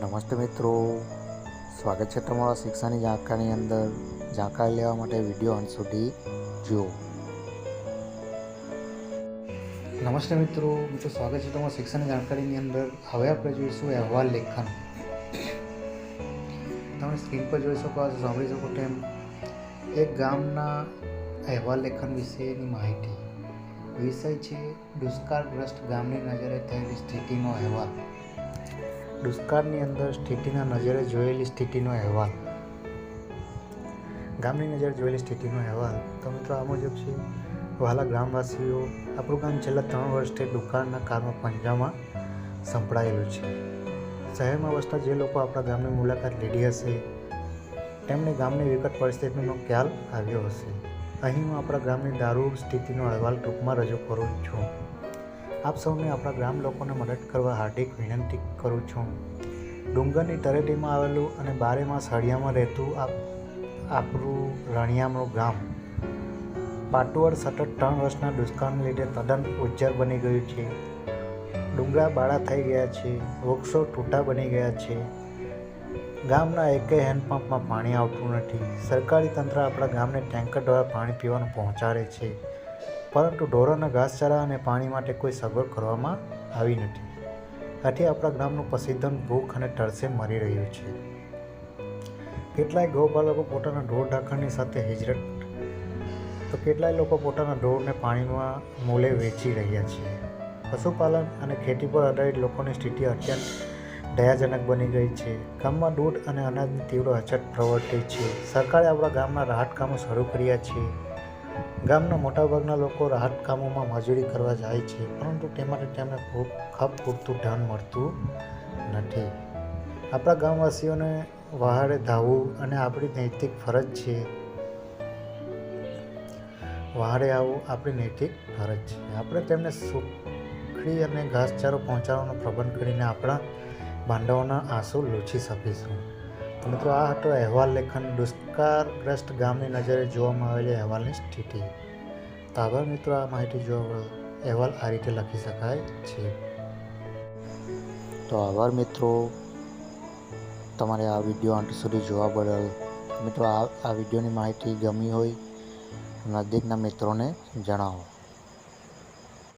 નમસ્તે મિત્રો, સ્વાગત છે તમારા શિક્ષાની જાણકારીની અંદર. જાણકારી લેવા માટે વિડીયો અંત સુધી જુઓ. નમસ્તે મિત્રો, સ્વાગત છે તમારા શિક્ષાની જાણકારીની અંદર. હવે આપણે જોઈશું અહેવાલ લેખન. તમે સ્ક્રીન પર જોઈ શકો, સાંભળી શકો તેમ એક ગામના અહેવાલ લેખન વિશેની માહિતી. વિષય છે દુષ્કાળગ્રસ્ત ગામની નજરે થયેલી સ્થિતિનો અહેવાલ. દુષ્કાળની અંદર સ્થિતિના નજરે જોયેલી સ્થિતિનો અહેવાલ. ગામની નજરે જોયેલી સ્થિતિનો અહેવાલ. તો મિત્રો આ મુજબ છે. વહાલા ગ્રામવાસીઓ, આપણું ગામ છેલ્લા 3 વર્ષથી દુકાળના કાળમાં પંજામાં સંપડાયેલું છે. શહેરમાં વસતા જે લોકો આપણા ગામની મુલાકાત લીધી હશે તેમને ગામની વિકટ પરિસ્થિતિનો ખ્યાલ આવ્યો હશે. અહીં હું આપણા ગામની દારૂ સ્થિતિનો અહેવાલ ટૂંકમાં રજૂ કરું છું. આપ સૌને આપણા ગ્રામ લોકોને મદદ કરવા હાર્દિક વિનંતી કરું છું. ડુંગરની તળેટીમાં આવેલું અને બારેમાસ હળિયામાં રહેતું આપણું રણિયામણું ગામ પાટુવડ સતત 3 વર્ષના દુષ્કાળને લીધે તદ્દન ઉજ્જર બની ગયું છે. ડુંગરા બાળા થઈ ગયા છે, વૃક્ષો તૂટા બની ગયા છે. ગામના એકેય હેન્ડપંપમાં પાણી આવતું નથી. સરકારી તંત્ર આપણા ગામને ટેન્કર દ્વારા પાણી પીવાનું પહોંચાડે છે, પરંતુ ઢોરોના ઘાસચારા અને પાણી માટે કોઈ સગવડ કરવામાં આવી નથી. આથી આપણા ગામનું પશુધન ભૂખ અને તરસે મરી રહ્યું છે. કેટલાય ગૌપાલકો પોતાના ઢોર ઢાંખરની સાથે હિજરત, તો કેટલાય લોકો પોતાના ઢોરને પાણીમાં મૂલે વેચી રહ્યા છે. પશુપાલન અને ખેતી પર આધારિત લોકોની સ્થિતિ અત્યંત દયાજનક બની ગઈ છે. ગામમાં દૂધ અને અનાજની તીવ્ર અછત પ્રવર્તે છે. સરકારે આપણા ગામના રાહત કામો શરૂ કર્યા છે. ગામના મોટાભાગના લોકો રાહત કામોમાં મજૂરી કરવા જાય છે, પરંતુ તે માટે તેમને પૂરતું ધન મળતું નથી. આપણા ગામવાસીઓને વહારે ધાવવું અને આપણી નૈતિક ફરજ છે. વહારે આવવું આપણી નૈતિક ફરજ છે. આપણે તેમને સુખડી અને ઘાસચારો પહોંચાડવાનો પ્રબંધ કરીને આપણા બાંધાઓના આંસુ લૂછી શકીશું. તો મિત્રો આ હતો અહેવાલ લેખન. દુષ્કાળગ્રસ્ત ગામની નજરે જોવામાં આવેલી અહેવાલની સ્થિતિ. તો આભાર મિત્રો, આ માહિતી જોવા અહેવાલ આ રીતે લખી શકાય છે. તો આભાર મિત્રો, તમારે આ વિડીયો અંત સુધી જોવા બદલ. મિત્રો આ વિડીયોની માહિતી ગમી હોય નજીકના મિત્રોને જણાવો.